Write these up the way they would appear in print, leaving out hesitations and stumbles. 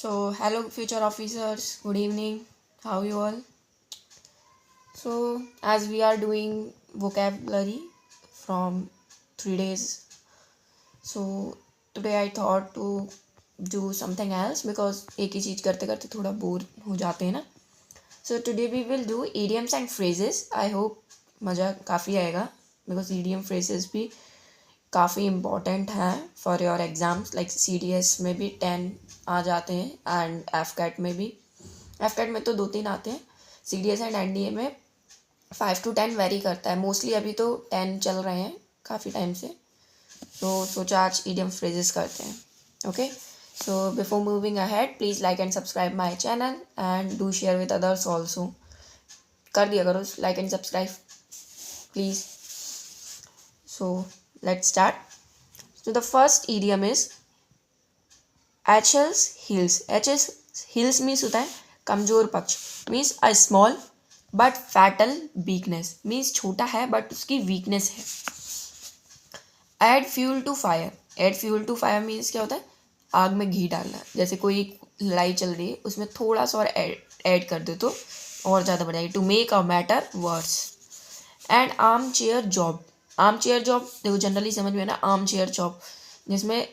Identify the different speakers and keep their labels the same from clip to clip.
Speaker 1: Hello, future officers. Good evening. How you all? As we are doing vocabulary from 3 days, so today I thought to do something else because एक ही चीज़ करते करते थोड़ा bore हो जाते हैं ना. So today we will do idioms and phrases. I hope मज़ा काफ़ी आएगा because idiom phrases भी काफ़ी इम्पोर्टेंट हैं for your exams. Like CDS में भी 10 आ जाते हैं एंड FCAT में भी. FCAT में तो 2-3 आते हैं. CDS एंड NDA में 5 to 10 वेरी करता है. मोस्टली अभी तो 10 चल रहे हैं काफ़ी टाइम से. तो सोचा आज इडियम फ्रेजेस करते हैं. Okay, so before moving ahead please like and subscribe my channel and do share with others also. कर दिया करो like and subscribe please. So let's start. So the first idiom is Achilles heels. Achilles heels means होता है कमजोर पक्ष. Means a small but fatal weakness. Means छोटा है but उसकी weakness है. Add fuel to fire. Add fuel to fire means क्या होता है? आग में घी डालना. जैसे कोई लड़ाई चल रही है उसमें थोड़ा सा और ऐड कर दे तो और ज़्यादा बढ़ जाएगी. To make a matter worse. And armchair job. Arm chair job देखो जनरली समझ में है ना. आर्म चेयर जॉब जिसमें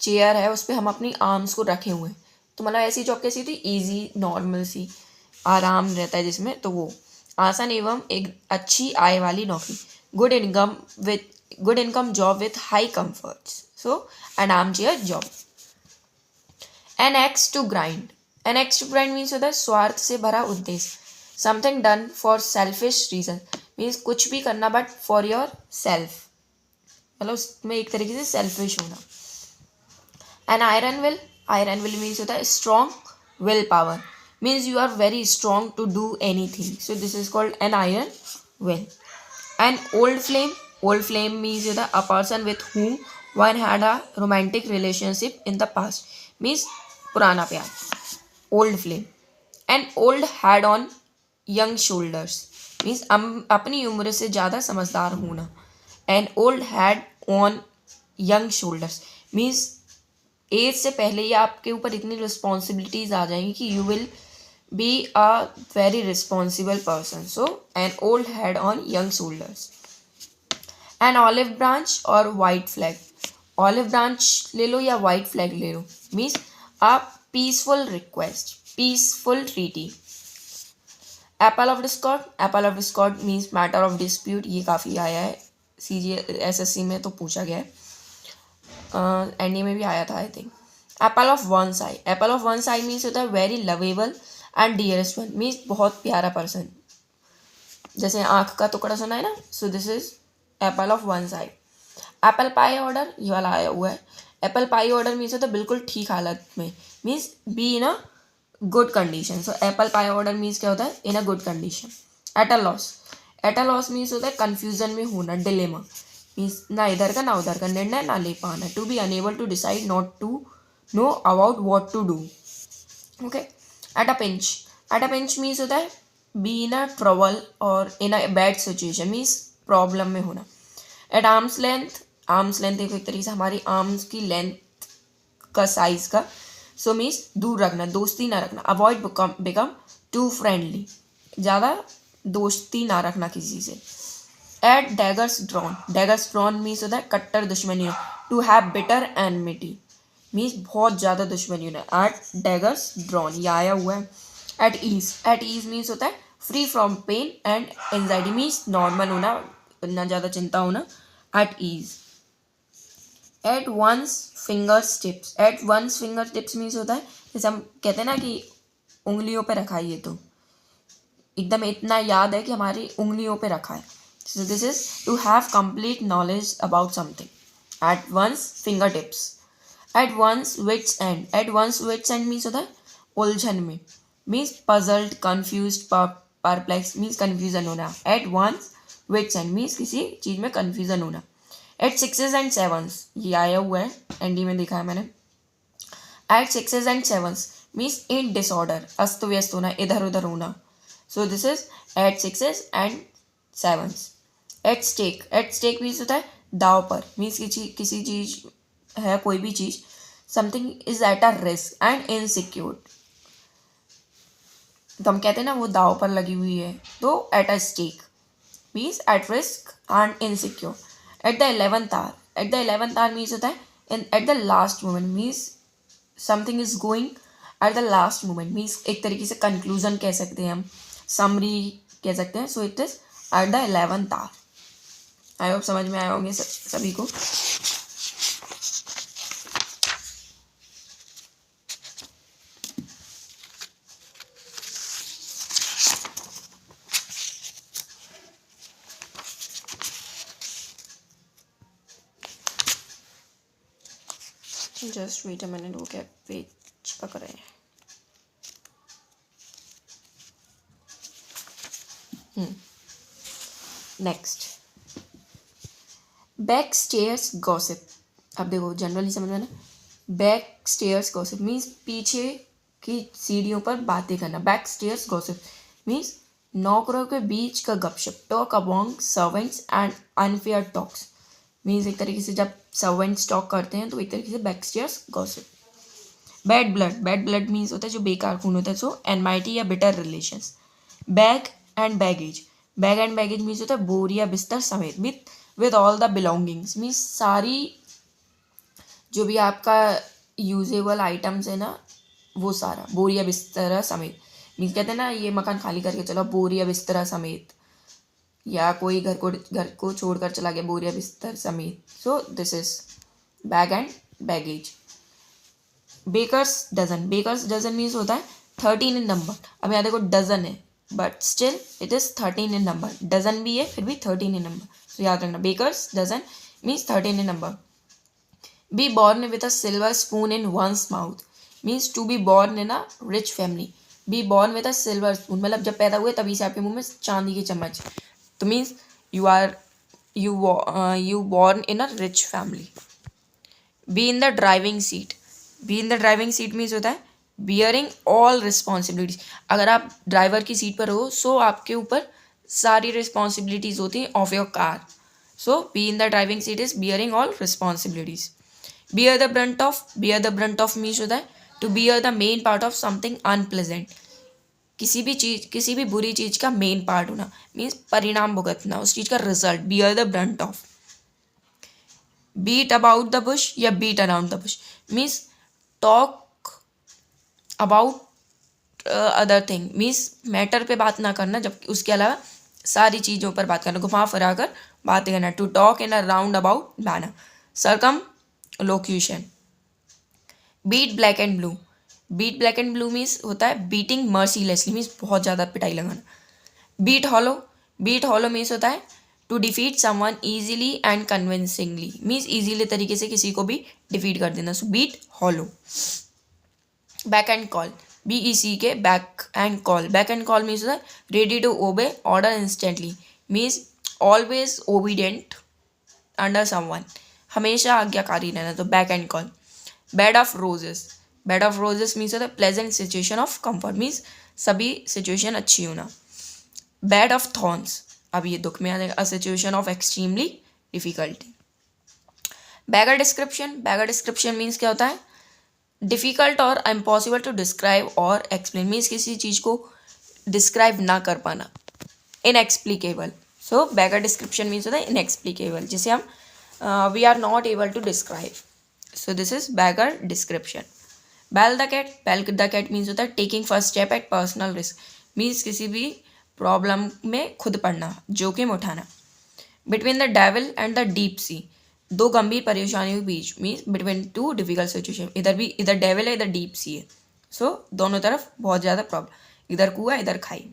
Speaker 1: चेयर है उस पर हम अपनी आर्म्स को रखे हुए हैं. तो मतलब ऐसी जॉब कैसी होती है? ईजी नॉर्मल सी आराम रहता है जिसमें. तो वो आसान एवं एक अच्छी आय वाली नौकरी. Good income job with high comforts. So an armchair job. An axe to grind. An axe to grind means होता है स्वार्थ से भरा उद्देश्य. Something done for selfish reason. Means कुछ भी करना बट फॉर योर सेल्फ. मतलब उसमें एक तरीके से सेल्फिश होना. An iron will. Iron will means होता है strong willpower. Means you are very strong to do anything. So this is called an iron will. An old flame. Old flame means होता है a person with whom one had a romantic relationship in the past. Means पुराना प्यार. Old flame. An old head on young shoulders. Means अपनी उम्र से ज़्यादा समझदार होना. N old head on young shoulders means age से पहले ही आपके ऊपर इतनी रिस्पॉन्सिबिलिटीज़ आ जाएंगी कि you will be a very responsible person. So an old head on young shoulders. An olive branch और वाइट फ्लैग. ऑलिव ब्रांच ले लो या वाइट फ्लैग ले लो. Means a peaceful request, peaceful treaty. Apple of discord. Apple of discord means matter of dispute. ये काफ़ी आया है SSC में तो पूछा गया है. NDA में भी आया था I think. Apple of one Sai. Apple of one Sai means होता है very lovable and dearest one. Means बहुत प्यारा पर्सन. जैसे आँख का टुकड़ा सुना है ना. सो this is Apple of one Sai. Apple pie order ये वाला आया हुआ है. एप्पल पाई ऑर्डर मीन्स होता है बिल्कुल ठीक हालत में. Means be in a good condition. So apple pie order means क्या होता है? In a good condition. At a loss. At a loss means होता है कन्फ्यूजन में होना, डिलेमा. मीन्स ना इधर का ना उधर का निर्णय ना ले पाना. To be unable to decide, not to know about what to do. Okay. At a pinch. At a pinch means होता है बी इन अ ट्रबल और in a bad situation. Means problem में होना. At arms length. Arms length एक तरीके से हमारी arms की लेंथ का साइज का. सो मीन्स दूर रखना, दोस्ती ना रखना. Avoid become too friendly. ज़्यादा दोस्ती ना रखना किसी से. At daggers drawn. Daggers drawn means होता है कट्टर दुश्मनी. To have bitter enmity means बहुत ज़्यादा दुश्मनी होना. एट डैगर्स ड्रॉन ये आया हुआ है. At ease. At ease means होता है free from pain and anxiety. Means normal होना, ना ज़्यादा चिंता होना. At ease. At one's fingertips. At one's fingertips means होता है जैसे हम कहते हैं ना कि उंगलियों पे रखा है. ये तो एकदम इतना याद है कि हमारी उंगलियों पे रखा है. So this is to have complete knowledge about something. At one's fingertips. At one's wits end. At one's wits end means होता है उलझन में. Means puzzled, confuse, perplex. Means confusion होना. At one's wits end means किसी चीज़ में confusion होना. Eight sixes and sevens ये आया हुआ है, ND में देखा है मैंने. At sixes and sevens means in disorder, अस्त व्यस्त होना, इधर उधर होना. So this is at sixes and sevens. At stake. At stake means होता है दाव पर. मीन्स किसी चीज़ है, कोई भी चीज़ something is at a risk and insecure, तो हम कहते हैं ना वो दाव पर लगी हुई है, तो at a stake means at risk and insecure. At the 11th hour, at the 11th hour means होता है in at the last moment, means something is going at the last moment, means एक तरीके से conclusion कह सकते हैं हम, summary कह सकते हैं. So it is at the 11th hour. I hope समझ में आए होंगे सभी को. जस्ट वेट अ मिनट, वो क्या पेज पक रहे हैं. Next, back stairs gossip. अब देखो जनरली समझ में ना, बैक स्टेयर्स गॉसिप मीन्स पीछे की सीढ़ियों पर बातें करना. बैक स्टेयर्स गॉसिप मीन्स नौकरों के बीच का गपशप. Talk among servants and unfair talks means एक तरीके से जब सर्वेंट्स टॉक करते हैं तो एक तरीके से back stairs gossip. Bad blood, bad blood means होता है जो बेकार खून होता है. सो एनमाइटी या bitter relations. Bag and baggage, bag and baggage means होता है बोरिया बिस्तर समेत with all the belongings means सारी जो भी आपका यूजेबल आइटम्स है ना वो सारा. बोरिया बिस्तर समेत मीन्स कहते हैं ना ये मकान खाली करके चलो बोरिया बिस्तर समेत, या कोई घर को छोड़कर चला गया बोरिया बिस्तर समेत. So this is bag and baggage. Baker's dozen, baker's dozen means होता है 13 इन नंबर. अब यहाँ देखो डजन है but still it is 13 in number. Dozen भी है फिर भी 13 इन नंबर. तो याद रखना baker's dozen means 13 in number. Be born with a silver spoon in one's mouth means to be born in a rich family. Be born with a silver spoon मतलब जब पैदा हुए तभी से आपके मुंह में चांदी की चम्मच. तो means you born in a rich family. Be in the driving seat. Be in the driving seat means होता है बियरिंग ऑल रिस्पॉन्सिबिलिटीज. अगर आप ड्राइवर की सीट पर हो सो आपके ऊपर सारी रिस्पॉन्सिबिलिटीज होती हैं of your car. So be in the driving seat is bearing all responsibilities. Bear the brunt of means होता है to bear the main part of something unpleasant. किसी भी बुरी चीज़ का मेन पार्ट होना मीन्स परिणाम भुगतना, उस चीज़ का result. Bear the brunt of. Beat about the bush या beat around the bush means talk about other thing means matter पे बात ना करना जबकि उसके अलावा सारी चीज़ों पर बात करना, घुमा फिरा कर बातें करना. To talk in a roundabout manner. Circumlocution. Beat black and blue. Beat black and blue means होता है बीटिंग मर्सीलेसली मीन्स बहुत ज़्यादा पिटाई लगाना. Beat hollow. Beat hollow means होता है to defeat someone easily and convincingly means easily तरीके से किसी को भी डिफीट कर देना. So beat hollow. Beck and call. BECK beck and call. Beck and call means होता है ready to obey order instantly means always obedient under someone, हमेशा आज्ञाकारी रहना. तो beck and call. Bed of roses. Bed of roses means होता है pleasant situation of comfort means सभी situation अच्छी होना. Bed of thorns. अब ये दुख में आ जाएगा. A situation of extremely difficulty. Beggar description. Beggar description means क्या होता है डिफ़िकल्ट और इम्पॉसिबल टू डिस्क्राइब और एक्सप्लेन मीन्स किसी चीज़ को डिस्क्राइब ना कर पाना. Inexplicable. So beggar description means होता है इनएक्सप्लिकेबल जिसे हम we are not able to describe. So this is beggar description. Bell the cat. Bell the cat means होता है taking first step at personal risk means किसी भी problem में खुद पड़ना, जोखिम उठाना. Between the devil and the deep sea. दो गंभीर परेशानियों के बीच means between two difficult situation. इधर डेविल है इधर डीप सी है. सो दोनों तरफ बहुत ज़्यादा प्रॉब्लम, इधर कुआं इधर खाई.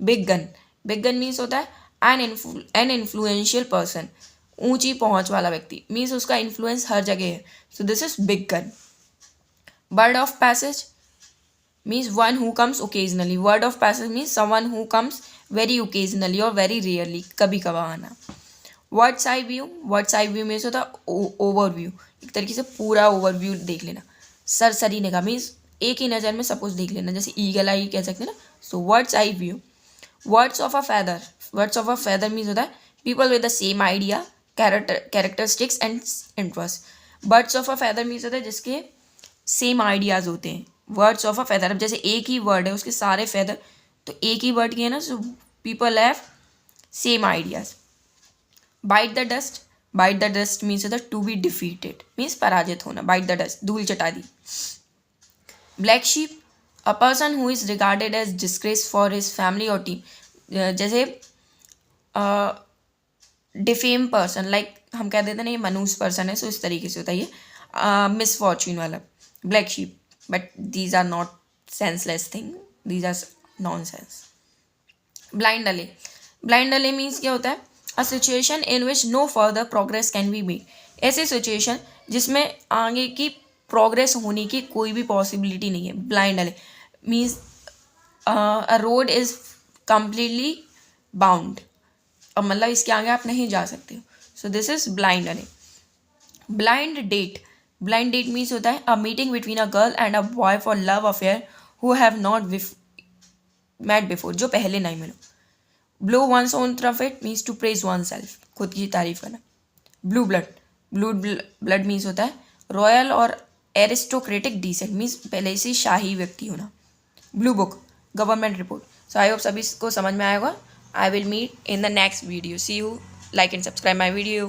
Speaker 1: Big gun. Big gun means होता है एन इन्फ्लुएंशियल पर्सन ऊंची पहुंच वाला व्यक्ति मीन्स उसका इन्फ्लुएंस हर जगह है. So this is big gun. Word of passage means one who comes occasionally. Word of passage means someone who comes very occasionally or very rarely, कभी कभार आना. Word's eye view. Word's eye view means होता है overview, एक तरीके से पूरा overview देख लेना. सरसरी निगाह means एक ही नज़र में सब कुछ देख लेना, जैसे eagle eye कह सकते हैं ना. So word's eye view. Words of a feather. Words of a feather means होता है people with the same idea, characteristics and interests. Birds of a feather means होता है जिसके सेम आइडियाज़ होते हैं। वर्ड्स ऑफ अ फेदर, अब जैसे एक ही वर्ड है उसके सारे फेदर, तो एक ही वर्ड के है ना, so people have same ideas. Bite the dust, bite the dust means होता है टू बी डिफीटेड, मीन्स पराजित होना, बाइट द डस्ट धूल चटा दी। Black sheep, a person who is regarded as disgrace for his family और team, जैसे defame person, like हम कह देते ना ये मनूस पर्सन है, सो इस तरीके से होता है ये मिसफॉर्च्यून वाला black sheep. But these are not senseless thing, these are nonsense. Blind alley, blind alley means क्या होता है, a situation in which no further progress can be made, ऐसी सिचुएशन जिसमें आगे की प्रोग्रेस होने की कोई भी पॉसिबिलिटी नहीं है। Blind alley means a road is completely bound, अब मतलब इसके आगे आप नहीं जा सकते हो, so this is blind alley. Blind date, blind date means होता है a meeting between a girl and a boy for love affair who have not met before, जो पहले नहीं मिलो। Blow one's own trumpet means to praise oneself, खुद की तारीफ करना। Blue blood, blue blood means होता है रॉयल और एरिस्टोक्रेटिक डिसेंट, मीन्स पहले से शाही व्यक्ति होना। Blue book, government report. So I hope सभी को समझ में आएगा। I will meet in the next video, see you, like and subscribe my video.